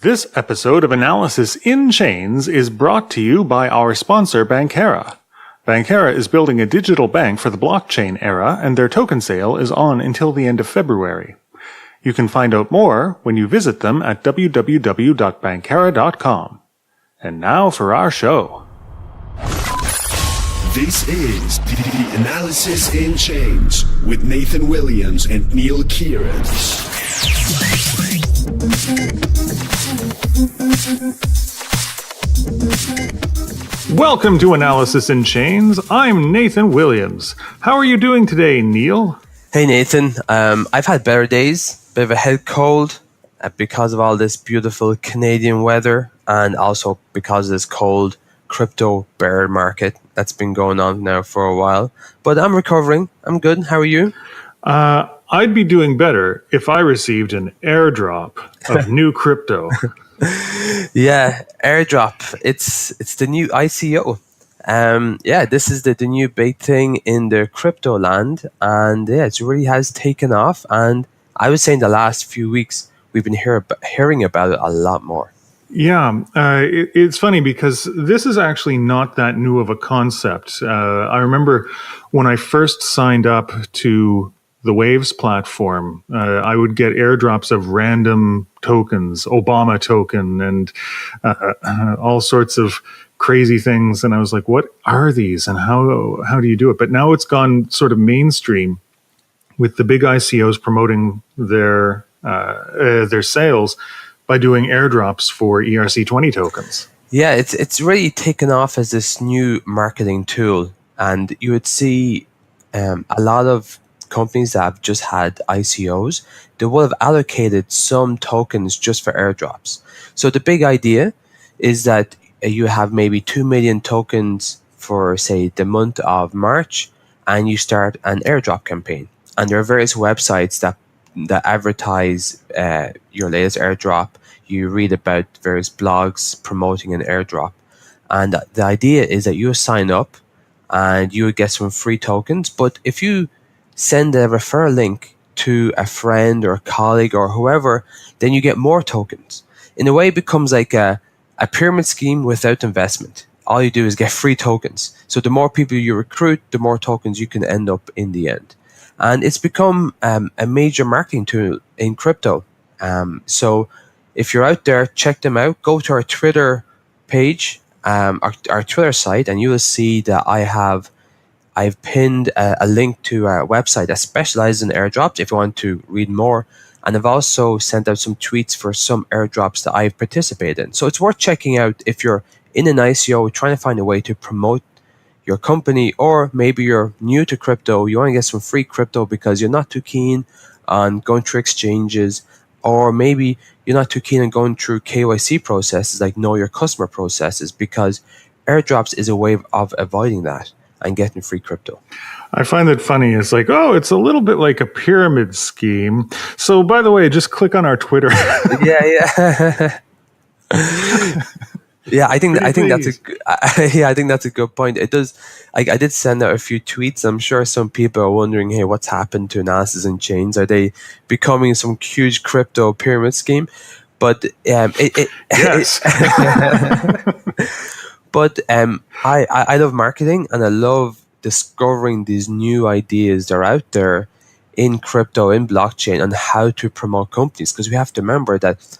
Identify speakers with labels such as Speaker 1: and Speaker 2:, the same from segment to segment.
Speaker 1: This episode of Analysis in Chains is brought to you by our sponsor, Bankera. Bankera is building a digital bank for the blockchain era, and their token sale is on until the end of February. You can find out more when you visit them at www.bankera.com. And now for our show.
Speaker 2: This is the Analysis in Chains with Nathan Williams and Neal Kieran.
Speaker 1: Welcome to Analysis in Chains. I'm Nathan Williams. How are you doing today, Neal?
Speaker 3: Hey Nathan, I've had better days, bit of a head cold because of all this beautiful Canadian weather and also because of this cold crypto bear market that's been going on now for a while. But I'm recovering. I'm good. How are you?
Speaker 1: I'd be doing better if I received an airdrop of new crypto.
Speaker 3: Yeah, Airdrop. It's the new ICO. This is the new big thing in the crypto land, and yeah, it really has taken off. And I would say in the last few weeks we've been hearing about it a lot more.
Speaker 1: Yeah, it's funny because this is actually not that new of a concept. I remember when I first signed up to the Waves platform, I would get airdrops of random tokens, Obama token, and all sorts of crazy things. And I was like, what are these and how do you do it? But now it's gone sort of mainstream with the big ICOs promoting their sales by doing airdrops for ERC20 tokens.
Speaker 3: Yeah, it's really taken off as this new marketing tool. And you would see a lot of companies that have just had ICOs, they will have allocated some tokens just for airdrops. So the big idea is that you have maybe 2 million tokens for, say, the month of March, and you start an airdrop campaign. And there are various websites that advertise your latest airdrop. You read about various blogs promoting an airdrop. And the idea is that you sign up and you would get some free tokens. But if you send a referral link to a friend or a colleague or whoever, then you get more tokens. In a way, it becomes like a pyramid scheme without investment. All you do is get free tokens. So the more people you recruit, the more tokens you can end up in the end. And it's become a major marketing tool in crypto. So if you're out there, check them out. Go to our Twitter page, our Twitter site, and you will see that I've pinned a link to a website that specializes in airdrops if you want to read more. And I've also sent out some tweets for some airdrops that I've participated in. So it's worth checking out if you're in an ICO trying to find a way to promote your company, or maybe you're new to crypto, you want to get some free crypto because you're not too keen on going through exchanges, or maybe you're not too keen on going through KYC processes like know your customer processes, because airdrops is a way of avoiding that and getting free crypto.
Speaker 1: I find it funny. It's like, it's a little bit like a pyramid scheme. So, by the way, just click on our Twitter.
Speaker 3: Yeah. Yeah, I think that's a good point. It does. I did send out a few tweets. I'm sure some people are wondering, hey, what's happened to Analysis in Chains? Are they becoming some huge crypto pyramid scheme? But
Speaker 1: yes.
Speaker 3: But I love marketing, and I love discovering these new ideas that are out there in crypto, in blockchain, on how to promote companies. Because we have to remember that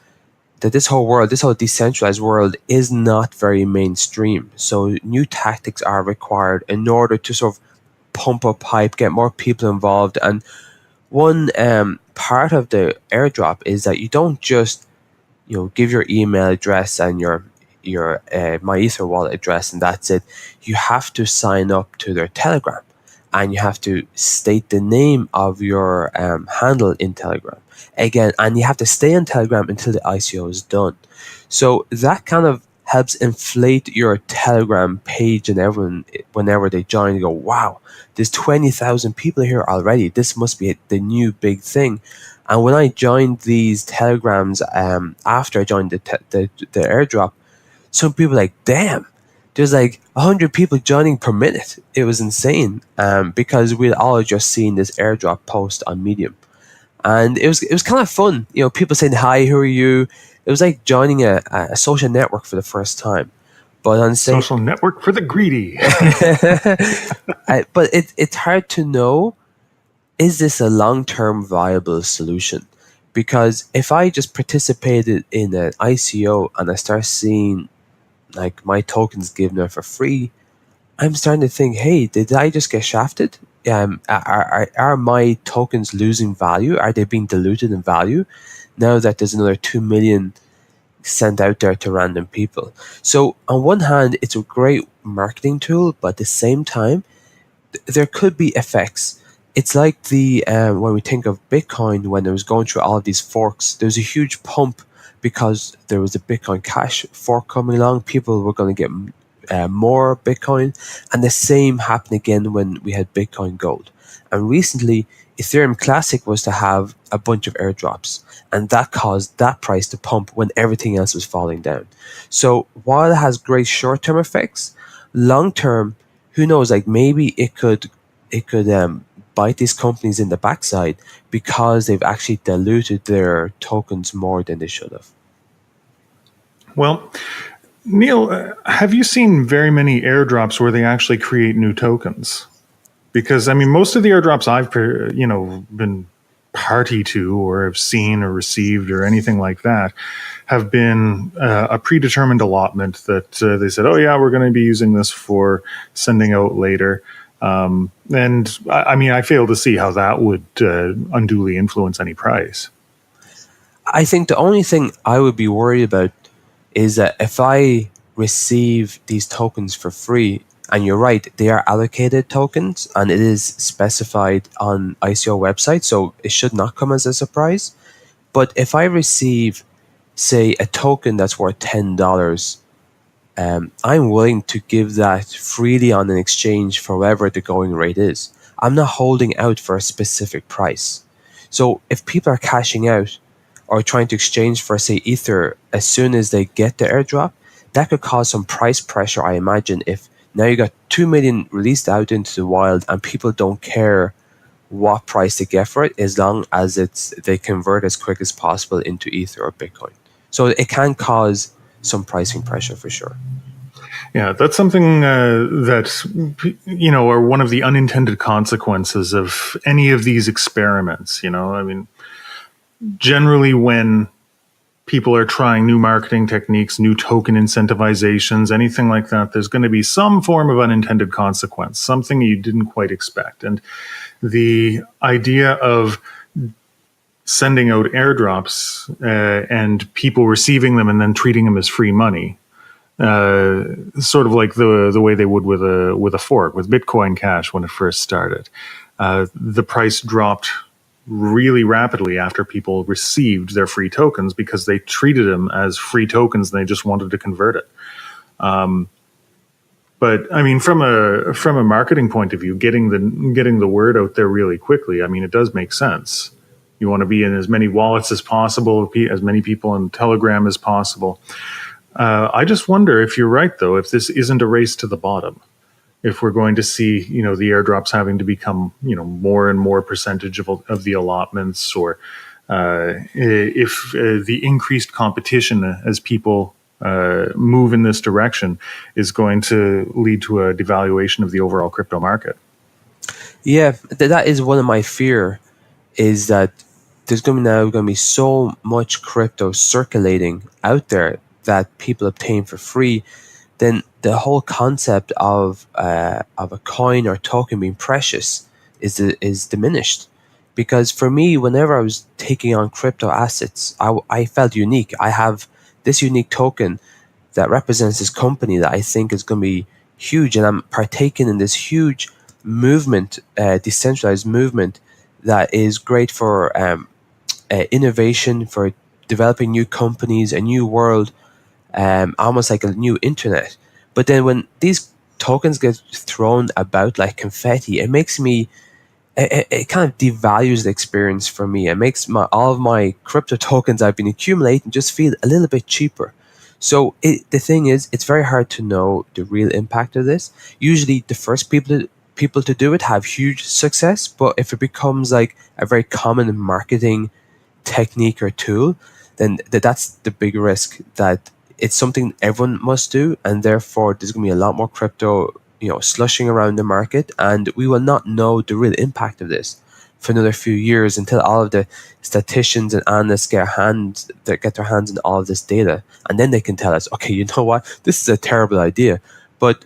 Speaker 3: this whole decentralized world is not very mainstream. So new tactics are required in order to sort of pump up hype, get more people involved. And one part of the airdrop is that you don't just give your email address and your MyEther wallet address and that's it. You have to sign up to their Telegram, and you have to state the name of your handle in Telegram again, and you have to stay on Telegram until the ICO is done. So that kind of helps inflate your Telegram page, and everyone, whenever they join, they go, wow, there's 20,000 people here already. This must be the new big thing. And when I joined these Telegrams, after I joined the airdrop, some people were like, damn, there's like 100 people joining per minute. It was insane, because we'd all just seen this airdrop post on Medium. and it was kind of fun. People saying hi, who are you? It was like joining a social network for the first time. But on the same,
Speaker 1: Social network for the greedy.
Speaker 3: but it's hard to know, is this a long-term viable solution? Because if I just participated in an ICO and I start seeing like my tokens given out for free, I'm starting to think, hey, did I just get shafted? Are my tokens losing value? Are they being diluted in value now that there's another 2 million sent out there to random people? So on one hand, it's a great marketing tool, but at the same time, there could be effects. It's like the when we think of Bitcoin, when it was going through all of these forks, there was a huge pump because there was a Bitcoin Cash fork coming along. People were going to get more Bitcoin, and the same happened again when we had Bitcoin Gold. And recently, Ethereum Classic was to have a bunch of airdrops, and that caused that price to pump when everything else was falling down. So while it has great short-term effects, long-term, who knows? Like maybe it could bite these companies in the backside because they've actually diluted their tokens more than they should have.
Speaker 1: Well, Neal, have you seen very many airdrops where they actually create new tokens? Because I mean, most of the airdrops I've been party to or have seen or received or anything like that have been a predetermined allotment that they said, oh yeah, we're going to be using this for sending out later. And I mean, I fail to see how that would unduly influence any price.
Speaker 3: I think the only thing I would be worried about is that if I receive these tokens for free, and you're right, they are allocated tokens, and it is specified on ICO website, so it should not come as a surprise. But if I receive, say, a token that's worth $10, I'm willing to give that freely on an exchange for whatever the going rate is. I'm not holding out for a specific price. So if people are cashing out or trying to exchange for, say, Ether as soon as they get the airdrop, that could cause some price pressure, I imagine, if now you got 2 million released out into the wild and people don't care what price they get for it as long as they convert as quick as possible into Ether or Bitcoin. So it can cause some pricing pressure for sure.
Speaker 1: Yeah, that's something that, are one of the unintended consequences of any of these experiments. I mean, generally when people are trying new marketing techniques, new token incentivizations, anything like that, there's going to be some form of unintended consequence, something you didn't quite expect. And the idea of sending out airdrops and people receiving them and then treating them as free money, sort of like the way they would with a fork, with Bitcoin Cash when it first started. The price dropped really rapidly after people received their free tokens because they treated them as free tokens and they just wanted to convert it. But I mean, from a marketing point of view, getting the word out there really quickly, I mean, it does make sense. You want to be in as many wallets as possible, as many people in Telegram as possible. I just wonder if you're right, though, if this isn't a race to the bottom. If we're going to see, the airdrops having to become, more and more percentage of the allotments, or if the increased competition as people move in this direction is going to lead to a devaluation of the overall crypto market.
Speaker 3: Yeah, that is one of my fear, is that there's now going to be so much crypto circulating out there that people obtain for free, then the whole concept of a coin or token being precious is diminished. Because for me, whenever I was taking on crypto assets, I felt unique. I have this unique token that represents this company that I think is going to be huge, and I'm partaking in this huge movement, decentralized movement that is great for innovation, for developing new companies, a new world, almost like a new internet. But then when these tokens get thrown about like confetti, it makes me, it kind of devalues the experience for me. It makes all of my crypto tokens I've been accumulating just feel a little bit cheaper. So the thing is, it's very hard to know the real impact of this. Usually the first people people to do it have huge success, but if it becomes like a very common marketing technique or tool, then that's the big risk, that it's something everyone must do, and therefore there's going to be a lot more crypto, slushing around the market, and we will not know the real impact of this for another few years until all of the statisticians and analysts get their hands on all of this data, and then they can tell us, okay, you know what, this is a terrible idea. But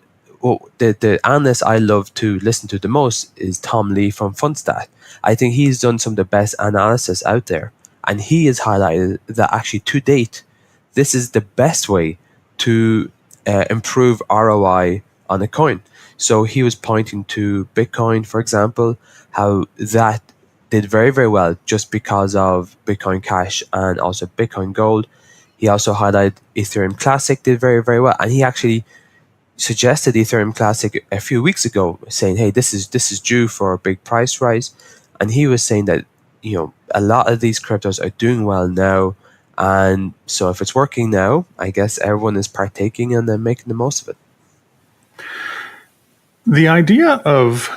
Speaker 3: the analyst I love to listen to the most is Tom Lee from Fundstat. I think he's done some of the best analysis out there, and he has highlighted that actually to date, this is the best way to improve ROI on a coin. So he was pointing to Bitcoin, for example, how that did very, very well just because of Bitcoin Cash and also Bitcoin Gold. He also highlighted Ethereum Classic did very, very well, and he actually suggested Ethereum Classic a few weeks ago, saying, hey, this is due for a big price rise. And he was saying that, a lot of these cryptos are doing well now. And so if it's working now, I guess everyone is partaking and then making the most of it.
Speaker 1: The idea of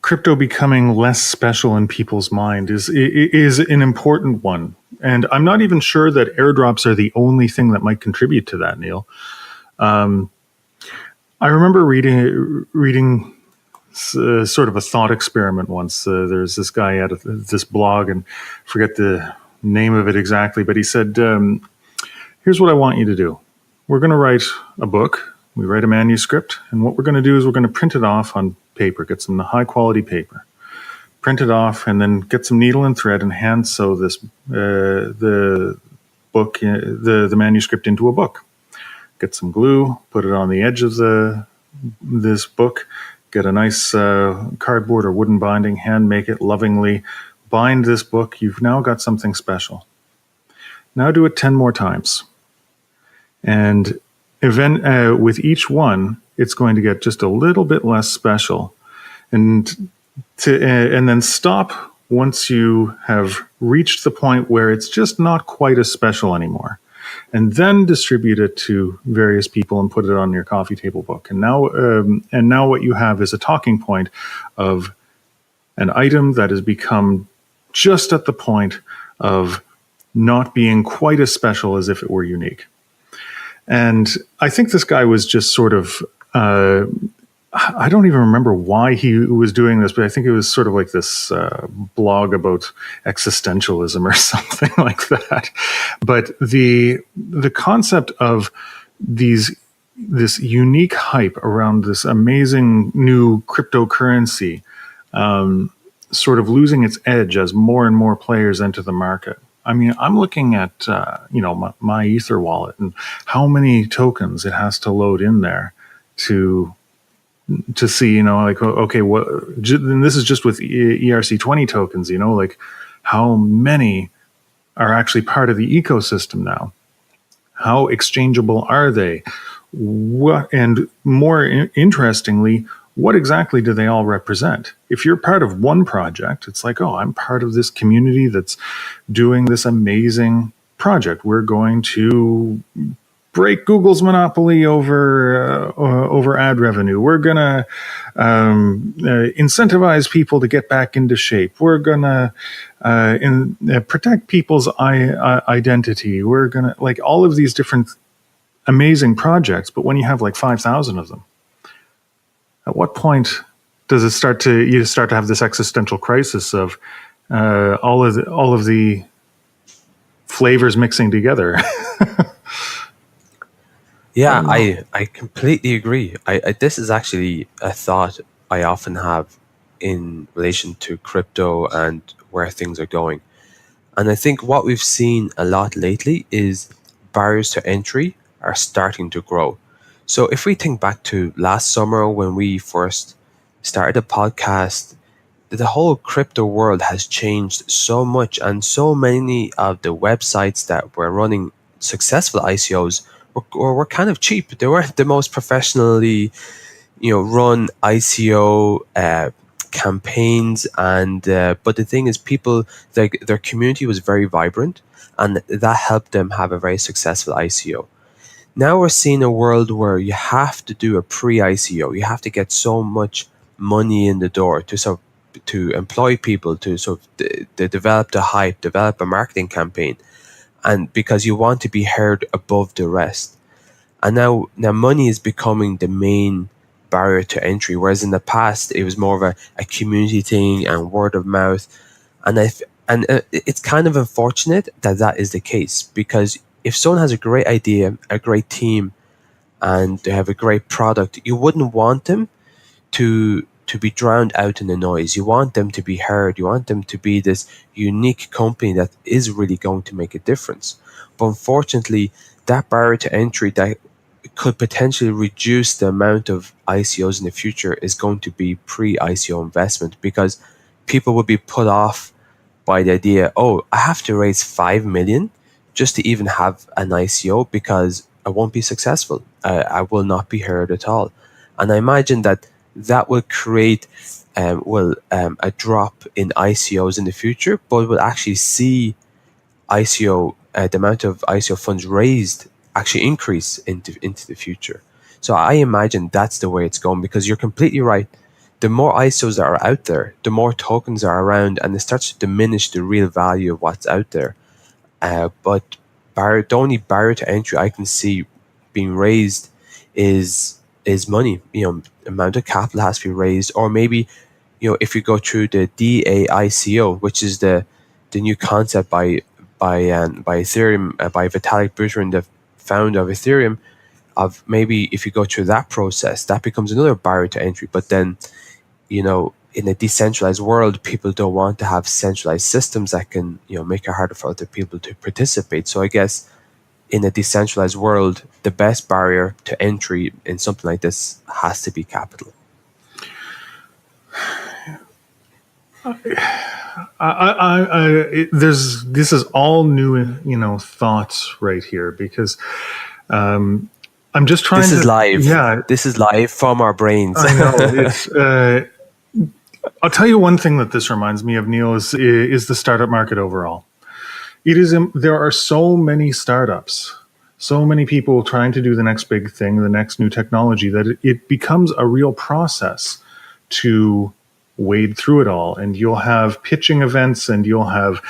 Speaker 1: crypto becoming less special in people's mind is an important one. And I'm not even sure that airdrops are the only thing that might contribute to that, Neal. I remember reading sort of a thought experiment once. There's this guy at this blog, and I forget the name of it exactly, but he said, here's what I want you to do. We're going to write a book. We write a manuscript, and what we're going to do is we're going to print it off on paper, get some high quality paper, print it off, and then get some needle and thread and hand sew this the book, the manuscript into a book. Get some glue, put it on the edge of this book, get a nice cardboard or wooden binding, hand make it lovingly, bind this book. You've now got something special. Now do it 10 more times. And with each one, it's going to get just a little bit less special. And then stop once you have reached the point where it's just not quite as special anymore. And then distribute it to various people and put it on your coffee table book. And now what you have is a talking point of an item that has become just at the point of not being quite as special as if it were unique. And I think this guy was just sort of, I don't even remember why he was doing this, but I think it was sort of like this blog about existentialism or something like that. But the concept of this unique hype around this amazing new cryptocurrency sort of losing its edge as more and more players enter the market. I mean, I'm looking at my Ether wallet and how many tokens it has to load in there to see, okay, what? And this is just with ERC20 tokens, like how many are actually part of the ecosystem now? How exchangeable are they? What, and more interestingly, what exactly do they all represent? If you're part of one project, it's like, oh, I'm part of this community that's doing this amazing project. We're going to break Google's monopoly over ad revenue. We're going to incentivize people to get back into shape. We're going to protect people's identity. We're going to, like, all of these different amazing projects. But when you have like 5,000 of them, at what point does you start to have this existential crisis of all of the flavors mixing together?
Speaker 3: Yeah, I completely agree. This is actually a thought I often have in relation to crypto and where things are going. And I think what we've seen a lot lately is barriers to entry are starting to grow. So if we think back to last summer when we first started a podcast, the whole crypto world has changed so much, and so many of the websites that were running successful ICOs were kind of cheap. They weren't the most professionally, run ICO campaigns, and but the thing is, people, their community was very vibrant, and that helped them have a very successful ICO. Now we're seeing a world where you have to do a pre-ICO. You have to get so much money in the door to employ people, to develop the hype, develop a marketing campaign, and because you want to be heard above the rest. And now money is becoming the main barrier to entry, whereas in the past it was more of a community thing and word of mouth. And it's kind of unfortunate that that is the case, because if someone has a great idea, a great team, and they have a great product, you wouldn't want them to be drowned out in the noise. You want them to be heard. You want them to be this unique company that is really going to make a difference. But unfortunately, that barrier to entry that could potentially reduce the amount of ICOs in the future is going to be pre-ICO investment, because people would be put off by the idea, oh, I have to raise 5 million just to even have an ICO, because I won't be successful. I will not be heard at all. And I imagine that will create a drop in ICOs in the future, but will actually see ICO, the amount of ICO funds raised actually increase into the future. So I imagine that's the way it's going, because you're completely right. The more ISOs that are out there, the more tokens are around, and it starts to diminish the real value of what's out there. But the only barrier to entry I can see being raised is money. Amount of capital has to be raised, or maybe, if you go through the DAICO, which is the new concept by Ethereum, by Vitalik Buterin, the founder of Ethereum, of maybe if you go through that process, that becomes another barrier to entry. But then, in a decentralized world, people don't want to have centralized systems that can, make it harder for other people to participate. So I guess in a decentralized world, the best barrier to entry in something like this has to be capital.
Speaker 1: This is all new, thoughts right here, because I'm just trying
Speaker 3: This is live.
Speaker 1: Yeah,
Speaker 3: this is live from our brains.
Speaker 1: I know. It's. I'll tell you one thing that this reminds me of, Neal, is the startup market overall. There are so many startups, so many people trying to do the next big thing, the next new technology, that it becomes a real process to wade through it all. And you'll have pitching events, and you'll have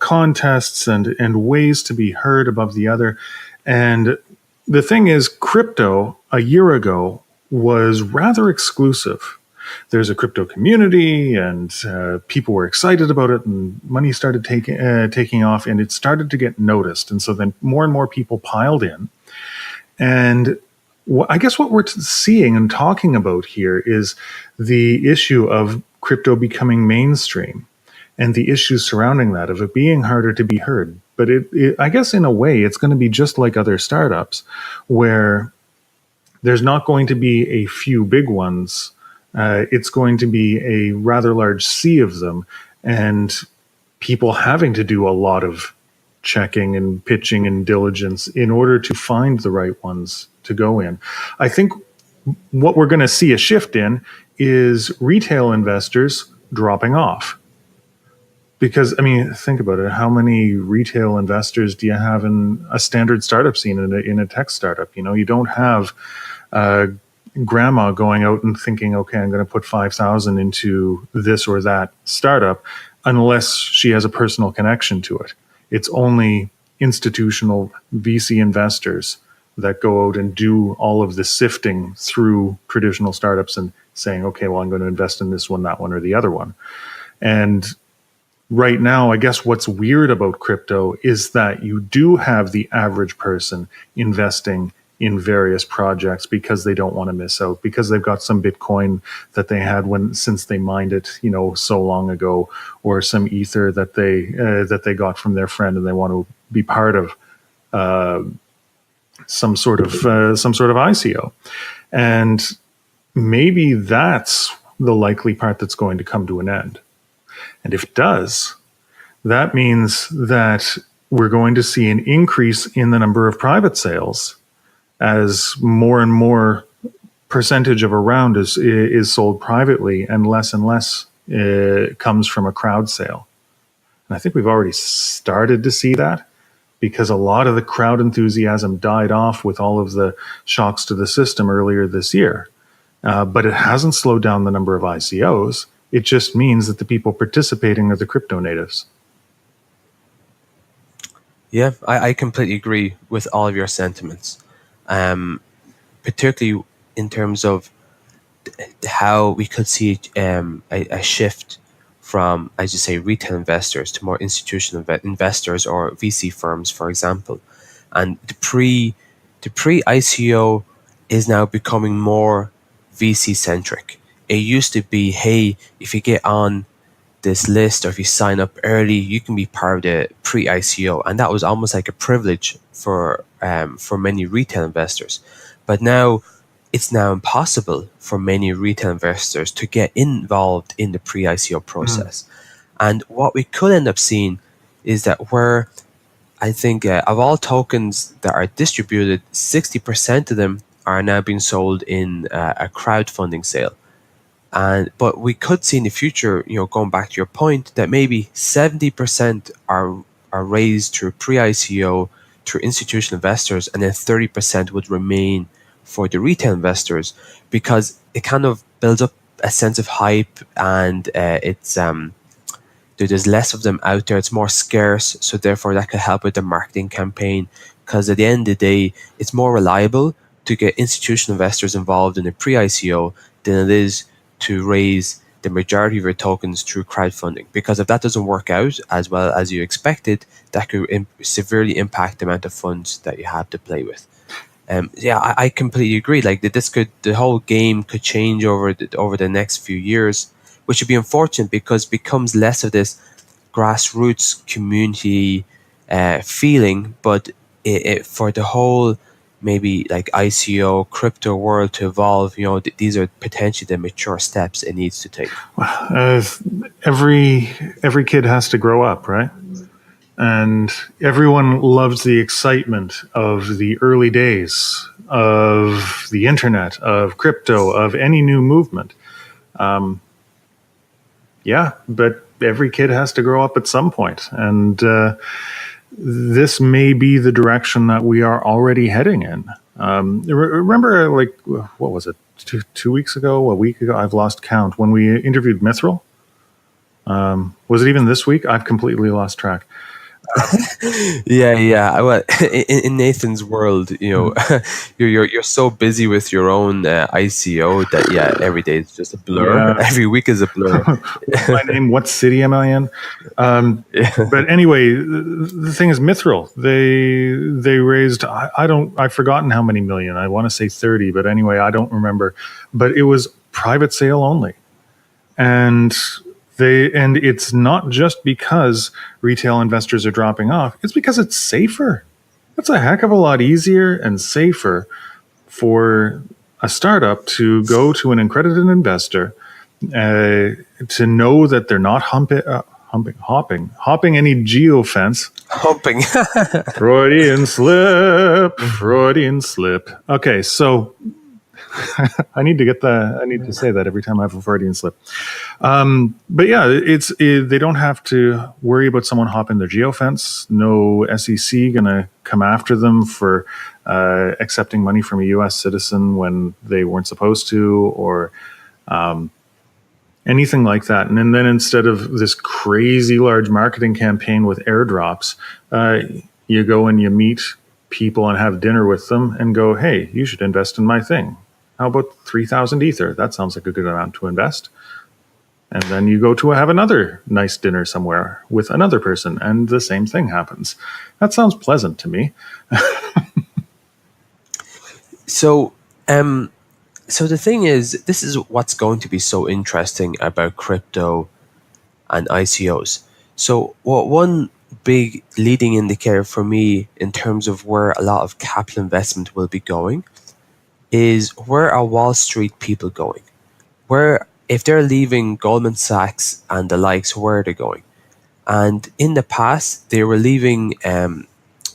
Speaker 1: contests and ways to be heard above the other. And the thing is, crypto a year ago was rather exclusive. There's a crypto community, and people were excited about it, and money started taking off, and it started to get noticed. And so then more and more people piled in. And I guess what we're seeing and talking about here is the issue of crypto becoming mainstream, and the issues surrounding that, of it being harder to be heard. But I guess in a way, it's going to be just like other startups, where there's not going to be a few big ones. It's going to be a rather large sea of them, and people having to do a lot of checking and pitching and diligence in order to find the right ones to go in. I think what we're going to see a shift in is retail investors dropping off. Because, think about it. How many retail investors do you have in a standard startup scene, in a tech startup? You don't have grandma going out and thinking, okay, I'm going to put 5,000 into this or that startup, unless she has a personal connection to it. It's only institutional VC investors that go out and do all of the sifting through traditional startups and saying, okay, well, I'm going to invest in this one, that one, or the other one. And right now, I guess what's weird about crypto is that you do have the average person investing in various projects because they don't want to miss out, because they've got some Bitcoin that they had since they mined it, so long ago, or some Ether that they got from their friend, and they want to be part of some sort of ICO. And maybe that's the likely part that's going to come to an end. And if it does, that means that we're going to see an increase in the number of private sales, as more and more percentage of a round is sold privately, and less comes from a crowd sale. And I think we've already started to see that, because a lot of the crowd enthusiasm died off with all of the shocks to the system earlier this year. but it hasn't slowed down the number of ICOs. It just means that the people participating are the crypto natives.
Speaker 3: Yeah, I completely agree with all of your sentiments, particularly in terms of how we could see a shift from, as you say, retail investors to more institutional investors or VC firms, for example. And the pre ICO is now becoming more VC centric. It used to be, hey, if you get on this list or if you sign up early, you can be part of the pre-ICO, and that was almost like a privilege for many retail investors. But now it's now impossible for many retail investors to get involved in the pre-ICO process. And what we could end up seeing is that where I think of all tokens that are distributed, 60% of them are now being sold in a crowdfunding sale. But we could see in the future, going back to your point, that maybe 70% are raised through pre-ICO through institutional investors, and then 30% would remain for the retail investors, because it kind of builds up a sense of hype, and there's less of them out there. It's more scarce, so therefore that could help with the marketing campaign. Because at the end of the day, it's more reliable to get institutional investors involved in a pre-ICO than it is to raise the majority of your tokens through crowdfunding. Because if that doesn't work out as well as you expected, that could severely impact the amount of funds that you have to play with. I completely agree. Like the whole game could change over the next few years, which would be unfortunate because it becomes less of this grassroots community feeling, but it for the whole maybe like ICO crypto world to evolve, these are potentially the mature steps it needs to take.
Speaker 1: Every kid has to grow up, right? And everyone loves the excitement of the early days of the internet, of crypto, of any new movement. Yeah, but every kid has to grow up at some point. And this may be the direction that we are already heading in. Remember, like, what was it, two weeks ago, a week ago? I've lost count. When we interviewed Mithril? Was it even this week? I've completely lost track.
Speaker 3: Yeah. Well, in Nathan's world, you're so busy with your own ICO that every day is just a blur. Yeah. Every week is a blur.
Speaker 1: What's my name? What city am I in? But anyway, the thing is, Mithril, they raised, I've forgotten how many million. I want to say 30, but anyway, I don't remember. But it was private sale only, and it's not just because retail investors are dropping off. It's because it's safer. It's a heck of a lot easier and safer for a startup to go to an accredited investor, to know that they're not hopping any geofence.
Speaker 3: Hopping.
Speaker 1: Freudian slip. Okay, so I need to say that every time I have a Freudian slip. But yeah, they don't have to worry about someone hopping their geofence. No SEC going to come after them for accepting money from a U.S. citizen when they weren't supposed to, or anything like that. And then instead of this crazy large marketing campaign with airdrops, you go and you meet people and have dinner with them and go, hey, you should invest in my thing. How about 3,000 Ether? That sounds like a good amount to invest. And then you go to have another nice dinner somewhere with another person, and the same thing happens. That sounds pleasant to me.
Speaker 3: So the thing is, this is what's going to be so interesting about crypto and ICOs. So one big leading indicator for me in terms of where a lot of capital investment will be going is, where are Wall Street people going? Where, if they're leaving Goldman Sachs and the likes, where are they going? And in the past, they were leaving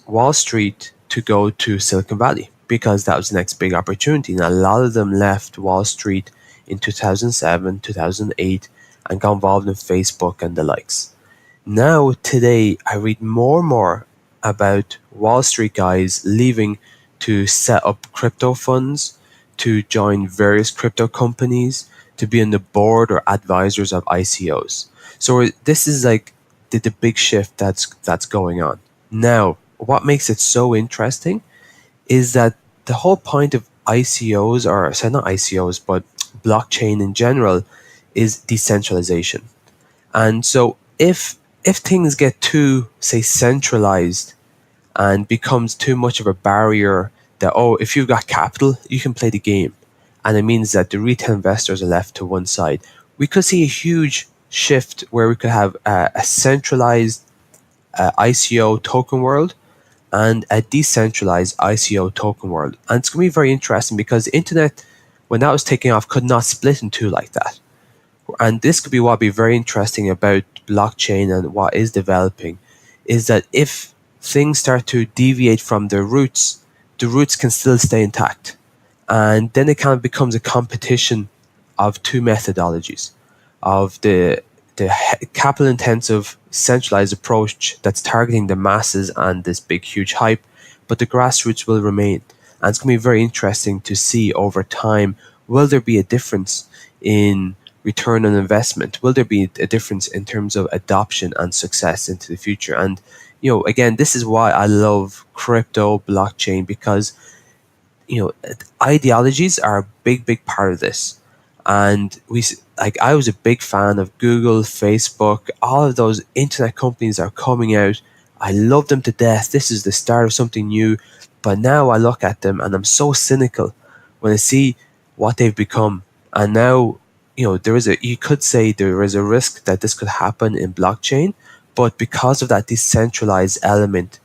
Speaker 3: Wall Street to go to Silicon Valley because that was the next big opportunity. And a lot of them left Wall Street in 2007, 2008, and got involved in Facebook and the likes. Now, today, I read more and more about Wall Street guys leaving to set up crypto funds, to join various crypto companies, to be on the board or advisors of ICOs. So this is like the big shift that's going on. Now, what makes it so interesting is that the whole point of ICOs, or sorry, not ICOs, but blockchain in general, is decentralization. And so if things get too, say, centralized and becomes too much of a barrier that, oh, if you've got capital, you can play the game, and it means that the retail investors are left to one side, we could see a huge shift where we could have a centralized ICO token world and a decentralized ICO token world. And it's going to be very interesting because the internet, when that was taking off, could not split in two like that. And this could be what be very interesting about blockchain and what is developing, is that if things start to deviate from their roots, the roots can still stay intact. And then it kind of becomes a competition of two methodologies, of the capital intensive centralized approach that's targeting the masses and this big huge hype, but the grassroots will remain. And it's going to be very interesting to see over time, will there be a difference in return on investment? Will there be a difference in terms of adoption and success into the future? And again, this is why I love crypto, blockchain, because ideologies are a big part of this. And I was a big fan of Google, Facebook, all of those internet companies are coming out. I love them to death. This is the start of something new. But now I look at them and I'm so cynical when I see what they've become. And now, you could say there is a risk that this could happen in blockchain, but because of that decentralized element,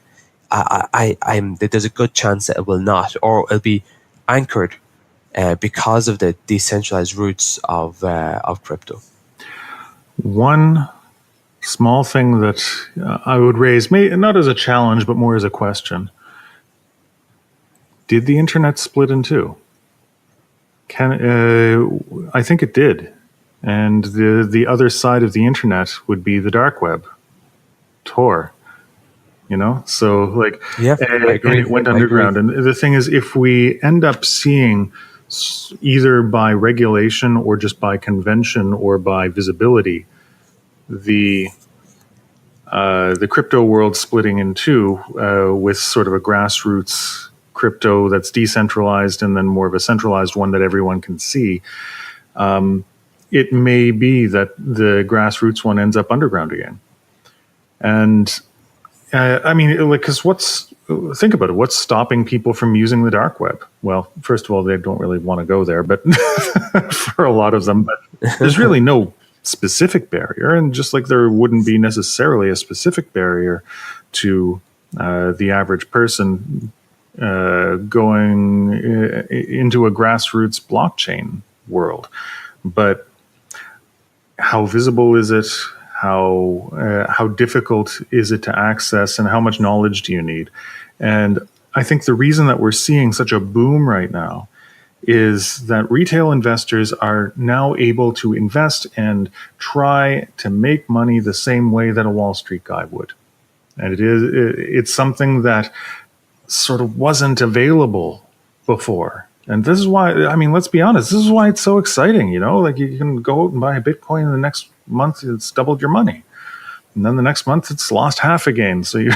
Speaker 3: there's a good chance that it will not, or it'll be anchored because of the decentralized roots of crypto.
Speaker 1: One small thing that I would raise, not as a challenge, but more as a question. Did the internet split in two? I think it did. And the other side of the internet would be the dark web, Tor. So
Speaker 3: Yeah, I agree.
Speaker 1: And it went underground. And the thing is, if we end up seeing either by regulation or just by convention or by visibility, the crypto world splitting in two with sort of a grassroots crypto that's decentralized and then more of a centralized one that everyone can see, it may be that the grassroots one ends up underground again. And because think about it. What's stopping people from using the dark web? Well, first of all, they don't really want to go there, but for a lot of them, but there's really no specific barrier. And just like there wouldn't be necessarily a specific barrier to the average person going into a grassroots blockchain world. But how visible is it? How difficult is it to access, and how much knowledge do you need? And I think the reason that we're seeing such a boom right now is that retail investors are now able to invest and try to make money the same way that a Wall Street guy would. And it's something that sort of wasn't available before. And this is why, let's be honest, this is why it's so exciting, you can go out and buy a Bitcoin and the next month it's doubled your money. And then the next month it's lost half again. So you're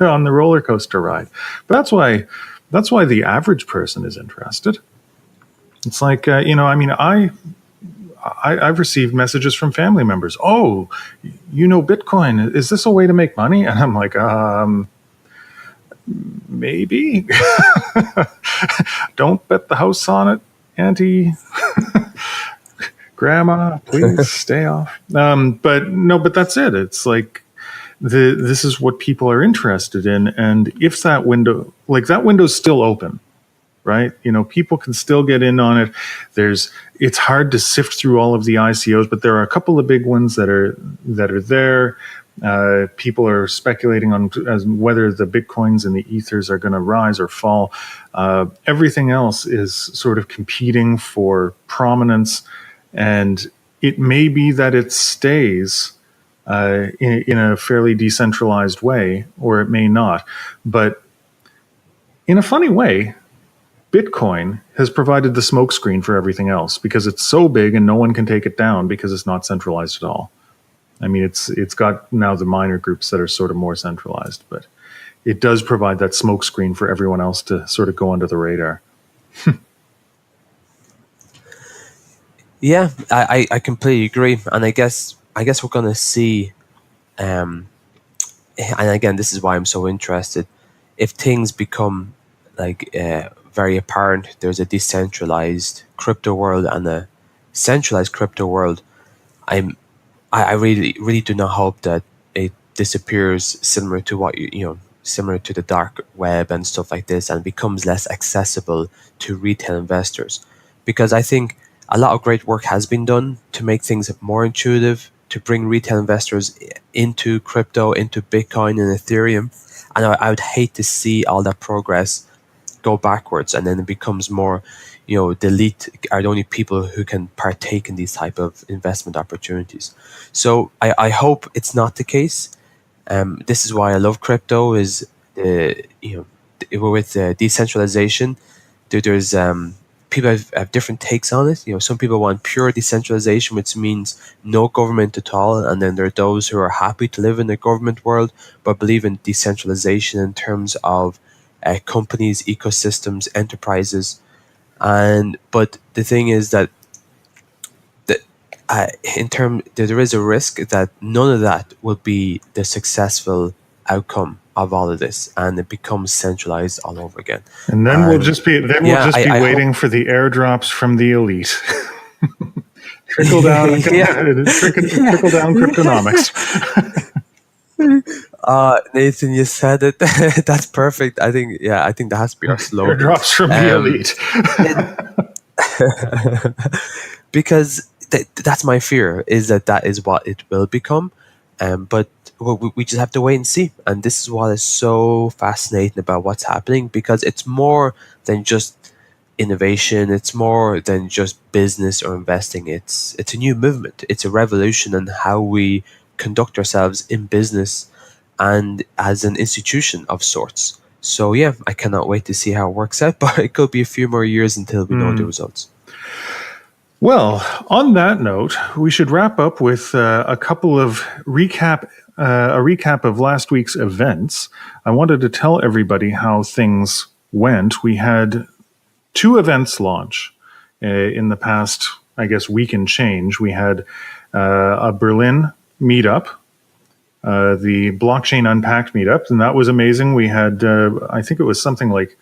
Speaker 1: on the roller coaster ride. But that's why the average person is interested. It's like, I've received messages from family members. Oh, Bitcoin, is this a way to make money? And I'm like, maybe. Don't bet the house on it, Auntie. Grandma, please stay off. But that's it. It's like this is what people are interested in, and if that window's still open, right? People can still get in on it. It's hard to sift through all of the ICOs, but there are a couple of big ones that are there. People are speculating on whether the Bitcoins and the Ethers are going to rise or fall. Everything else is sort of competing for prominence, and it may be that it stays in a fairly decentralized way, or it may not. But in a funny way, Bitcoin has provided the smokescreen for everything else because it's so big and no one can take it down because it's not centralized at all. I mean, it's got now the minor groups that are sort of more centralized, but it does provide that smokescreen for everyone else to sort of go under the radar.
Speaker 3: Yeah, I completely agree, and I guess we're gonna see, and again, this is why I'm so interested. If things become like very apparent, there's a decentralized crypto world and a centralized crypto world. I really do not hope that it disappears, similar to what similar to the dark web and stuff like this, and becomes less accessible to retail investors, because I think a lot of great work has been done to make things more intuitive, to bring retail investors into crypto, into Bitcoin and Ethereum, and I would hate to see all that progress go backwards, and then it becomes more, the elite are the only people who can partake in these type of investment opportunities. So I hope it's not the case. This is why I love crypto. Is with decentralization, there's people have different takes on it. Some people want pure decentralization, which means no government at all, and then there are those who are happy to live in a government world but believe in decentralization in terms of companies, ecosystems, enterprises. But the thing is that there is a risk that none of that will be the successful outcome of all of this, and it becomes centralized all over again.
Speaker 1: And then we'll just be waiting for the airdrops from the elite. Trickle down, trickle down cryptonomics.
Speaker 3: Nathan, you said it. That's perfect. I think that has to be our slogan.
Speaker 1: Airdrops from the elite.
Speaker 3: Because that's my fear, is that is what it will become. But we just have to wait and see. And this is what is so fascinating about what's happening, because it's more than just innovation. It's more than just business or investing. It's a new movement. It's a revolution in how we conduct ourselves in business and as an institution of sorts. So yeah, I cannot wait to see how it works out, but it could be a few more years until we know the results.
Speaker 1: Well, on that note, we should wrap up with a couple of recap of last week's events. I wanted to tell everybody how things went. We had 2 events launch in the past, I guess, week and change. We had a Berlin meetup, the Blockchain Unpacked meetup, and that was amazing. We had, I think it was something like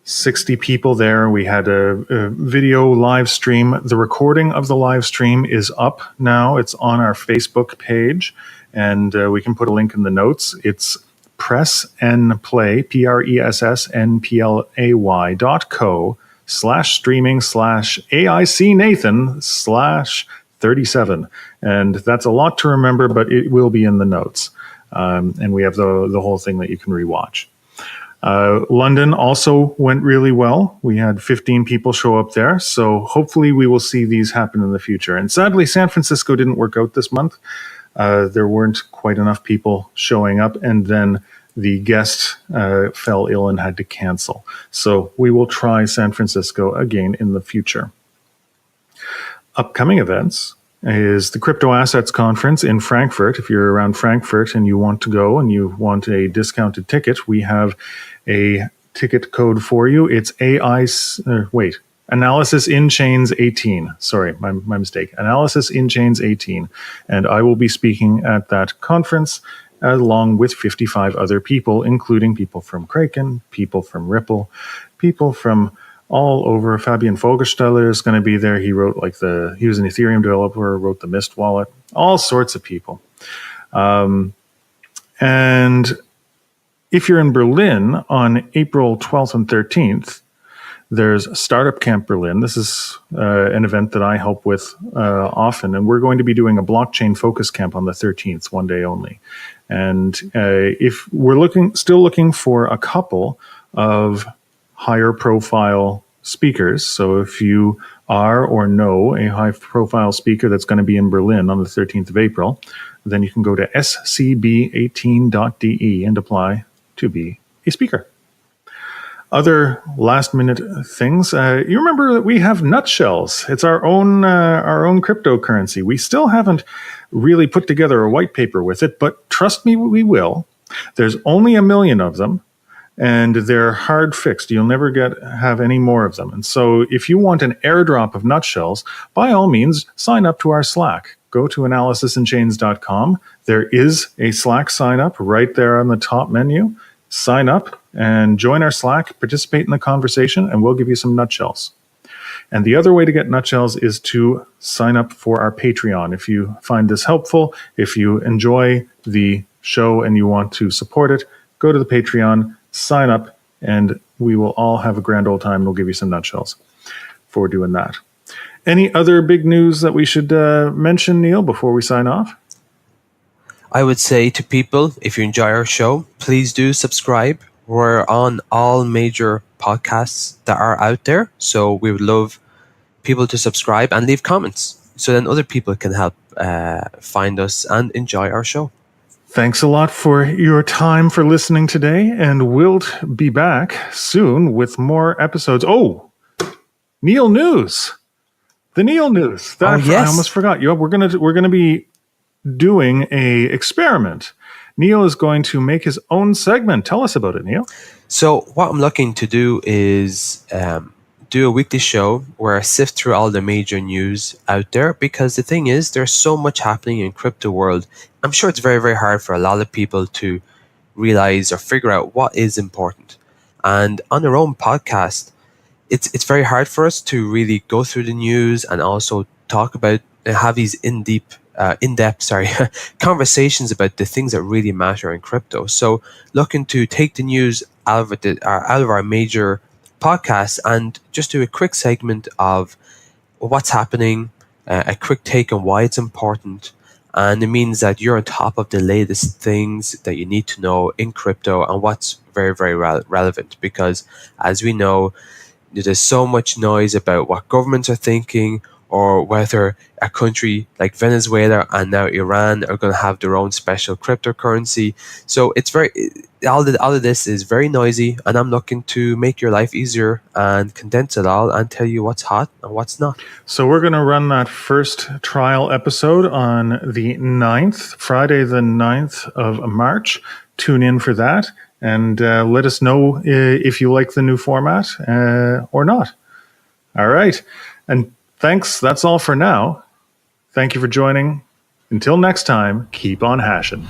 Speaker 1: 60 people there. We had a video live stream. The recording of the live stream is up now. It's on our Facebook page, and we can put a link in the notes. It's pressnplay, pressnplay.co/streaming/AIC Nathan/37. And that's a lot to remember, but it will be in the notes. And we have the whole thing that you can rewatch. London also went really well. We had 15 people show up there. So hopefully we will see these happen in the future. And sadly, San Francisco didn't work out this month. There weren't quite enough people showing up. And then the guest fell ill and had to cancel. So we will try San Francisco again in the future. Upcoming events is the Crypto Assets Conference in Frankfurt. If you're around Frankfurt and you want to go and you want a discounted ticket, we have a ticket code for you. It's Analysis in Chains 18. Sorry, my mistake. Analysis in Chains 18. And I will be speaking at that conference along with 55 other people, including people from Kraken, people from Ripple, people from all over. Fabian Vogelsteller is going to be there. He wrote he was an Ethereum developer, wrote the Mist wallet, all sorts of people. And if you're in Berlin on April 12th and 13th, there's Startup Camp Berlin. This is an event that I help with often, and we're going to be doing a blockchain focus camp on the 13th, one day only. And if we're still looking for a couple of higher profile speakers. So if you are or know a high profile speaker that's going to be in Berlin on the 13th of April, then you can go to scb18.de and apply to be a speaker. Other last minute things. You remember that we have nutshells. It's our own cryptocurrency. We still haven't really put together a white paper with it, but trust me, we will. There's only 1 million of them, and they're hard fixed. You'll never have any more of them. And so if you want an airdrop of nutshells, by all means, sign up to our Slack. Go to analysisinchains.com. There is a Slack sign up right there on the top menu. Sign up and join our Slack, participate in the conversation, and we'll give you some nutshells. And the other way to get nutshells is to sign up for our Patreon. If you find this helpful, if you enjoy the show and you want to support it, go to the Patreon, sign up, and we will all have a grand old time. And we'll give you some nutshells for doing that. Any other big news that we should mention, Neil, before we sign off?
Speaker 3: I would say to people, if you enjoy our show, please do subscribe. We're on all major podcasts that are out there, so we would love people to subscribe and leave comments so then other people can help find us and enjoy our show.
Speaker 1: Thanks a lot for your time for listening today, and we'll be back soon with more episodes. Oh, Neil News. The Neil News. That,
Speaker 3: yes.
Speaker 1: I almost forgot. We're gonna be doing a experiment. Neil is going to make his own segment. Tell us about it, Neil.
Speaker 3: So what I'm looking to do is do a weekly show where I sift through all the major news out there, because the thing is, there's so much happening in crypto world. I'm sure it's very, very hard for a lot of people to realize or figure out what is important. And on our own podcast, it's very hard for us to really go through the news and also talk about and have these in-depth conversations about the things that really matter in crypto. So looking to take the news out of our major podcasts and just do a quick segment of what's happening, a quick take on why it's important. And it means that you're on top of the latest things that you need to know in crypto and what's very, very relevant. Because as we know, there's so much noise about what governments are thinking, or whether a country like Venezuela and now Iran are going to have their own special cryptocurrency. So it's all of this is very noisy, and I'm looking to make your life easier and condense it all and tell you what's hot and what's not.
Speaker 1: So we're going to run that first trial episode on the 9th, Friday the 9th of March. Tune in for that, and let us know if you like the new format or not. All right. And thanks. That's all for now. Thank you for joining. Until next time, keep on hashing.